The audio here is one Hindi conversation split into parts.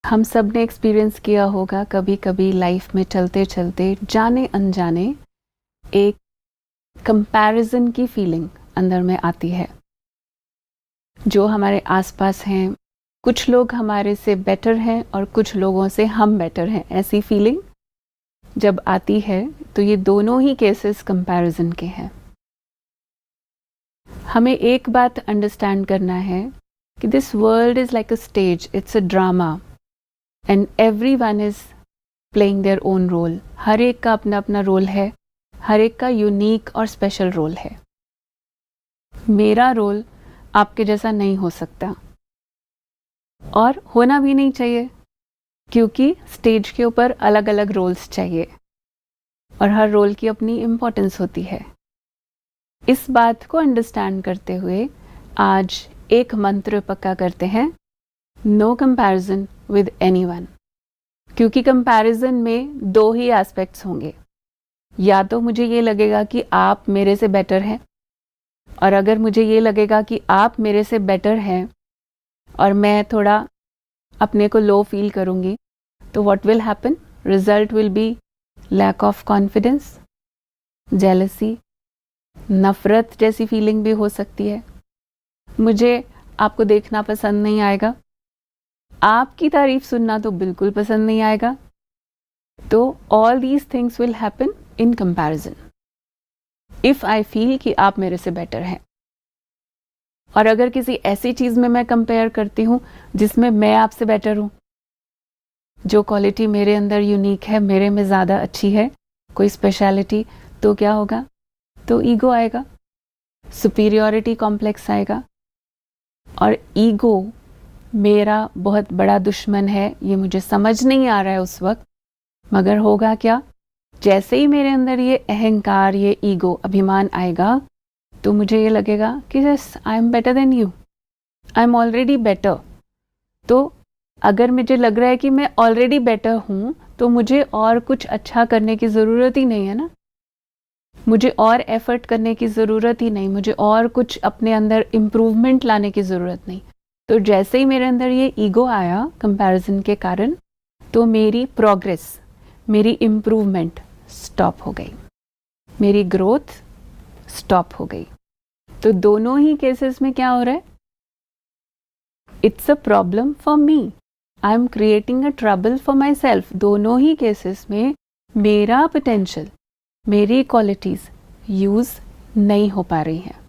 हम सब ने एक्सपीरियंस किया होगा कभी कभी लाइफ में चलते चलते जाने अनजाने एक कंपैरिजन की फीलिंग अंदर में आती है। जो हमारे आसपास हैं, कुछ लोग हमारे से बेटर हैं और कुछ लोगों से हम बेटर हैं, ऐसी फीलिंग जब आती है तो ये दोनों ही केसेस कंपैरिजन के हैं। हमें एक बात अंडरस्टैंड करना है कि this world is like a stage, it's a drama and everyone is playing their own role. हर एक का अपना अपना रोल है, हर एक का यूनिक और स्पेशल रोल है। मेरा रोल आपके जैसा नहीं हो सकता और होना भी नहीं चाहिए, क्योंकि स्टेज के ऊपर अलग अलग रोल्स चाहिए और हर रोल की अपनी इम्पोर्टेंस होती है। इस बात को अंडरस्टैंड करते हुए आज एक मंत्र पक्का करते हैं, नो कंपैरिजन विद एनीवन। क्योंकि कंपैरिजन में दो ही एस्पेक्ट्स होंगे, या तो मुझे ये लगेगा कि आप मेरे से बेटर हैं, और अगर मुझे ये लगेगा कि आप मेरे से बेटर हैं और मैं थोड़ा अपने को लो फील करूँगी, तो what will happen? Result will be lack of confidence, jealousy, नफरत जैसी फीलिंग भी हो सकती है। मुझे आपको देखना पसंद नहीं आएगा, आपकी तारीफ सुनना तो बिल्कुल पसंद नहीं आएगा। तो all these things will happen in comparison if I feel कि आप मेरे से बेटर हैं। और अगर किसी ऐसी चीज में मैं कंपेयर करती हूं जिसमें मैं आपसे बेटर हूं, जो क्वालिटी मेरे अंदर यूनिक है, मेरे में ज्यादा अच्छी है, कोई स्पेशलिटी, तो क्या होगा? तो ईगो आएगा, सुपीरियरिटी कॉम्प्लेक्स आएगा। और ईगो मेरा बहुत बड़ा दुश्मन है, ये मुझे समझ नहीं आ रहा है उस वक्त, मगर होगा क्या? जैसे ही मेरे अंदर ये अहंकार, ये ईगो, अभिमान आएगा, तो मुझे ये लगेगा कि yes, I am better than you, I am already better. तो अगर मुझे लग रहा है कि मैं ऑलरेडी बेटर हूं, तो मुझे और कुछ अच्छा करने की ज़रूरत ही नहीं है ना, मुझे और एफर्ट करने की ज़रूरत ही नहीं, मुझे और कुछ अपने अंदर इम्प्रूवमेंट लाने की ज़रूरत नहीं। तो जैसे ही मेरे अंदर ये ईगो आया कंपैरिजन के कारण, तो मेरी प्रोग्रेस, मेरी इम्प्रूवमेंट स्टॉप हो गई, मेरी ग्रोथ स्टॉप हो गई। तो दोनों ही केसेस में क्या हो रहा है? It's a problem for me, I am creating a trouble for my self. दोनों ही केसेस में मेरा पोटेंशियल, मेरी क्वालिटीज यूज नहीं हो पा रही हैं।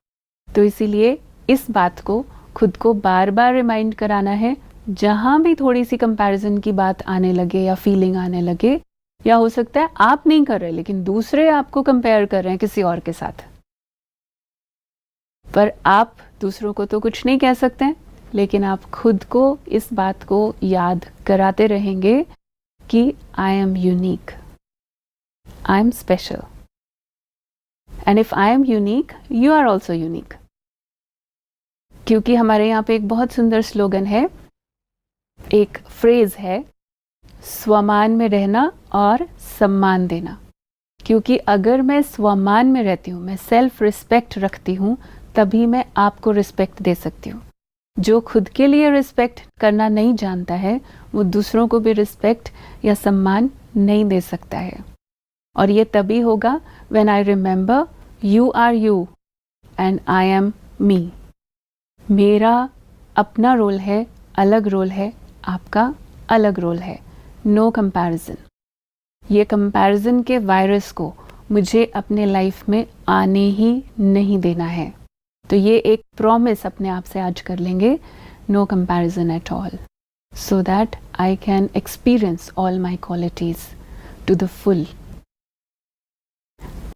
तो इसीलिए इस बात को खुद को बार बार रिमाइंड कराना है, जहां भी थोड़ी सी कंपैरिजन की बात आने लगे या फीलिंग आने लगे, या हो सकता है आप नहीं कर रहे लेकिन दूसरे आपको कंपेयर कर रहे हैं किसी और के साथ, पर आप दूसरों को तो कुछ नहीं कह सकते हैं, लेकिन आप खुद को इस बात को याद कराते रहेंगे कि I am unique, I am special, and if I am unique, you are also unique. क्योंकि हमारे यहाँ पे एक बहुत सुंदर स्लोगन है, एक फ्रेज है, स्वमान में रहना और सम्मान देना। क्योंकि अगर मैं स्वमान में रहती हूँ, मैं सेल्फ रिस्पेक्ट रखती हूँ, तभी मैं आपको रिस्पेक्ट दे सकती हूँ। जो खुद के लिए रिस्पेक्ट करना नहीं जानता है, वो दूसरों को भी रिस्पेक्ट या सम्मान नहीं दे सकता है। और ये तभी होगा when I remember you are you and I am me. मेरा अपना रोल है, अलग रोल है, आपका अलग रोल है। No comparison. ये कंपैरिजन के वायरस को मुझे अपने लाइफ में आने ही नहीं देना है। तो ये एक प्रॉमिस अपने आप से आज कर लेंगे, no comparison at all, so that I can experience all my qualities to the full.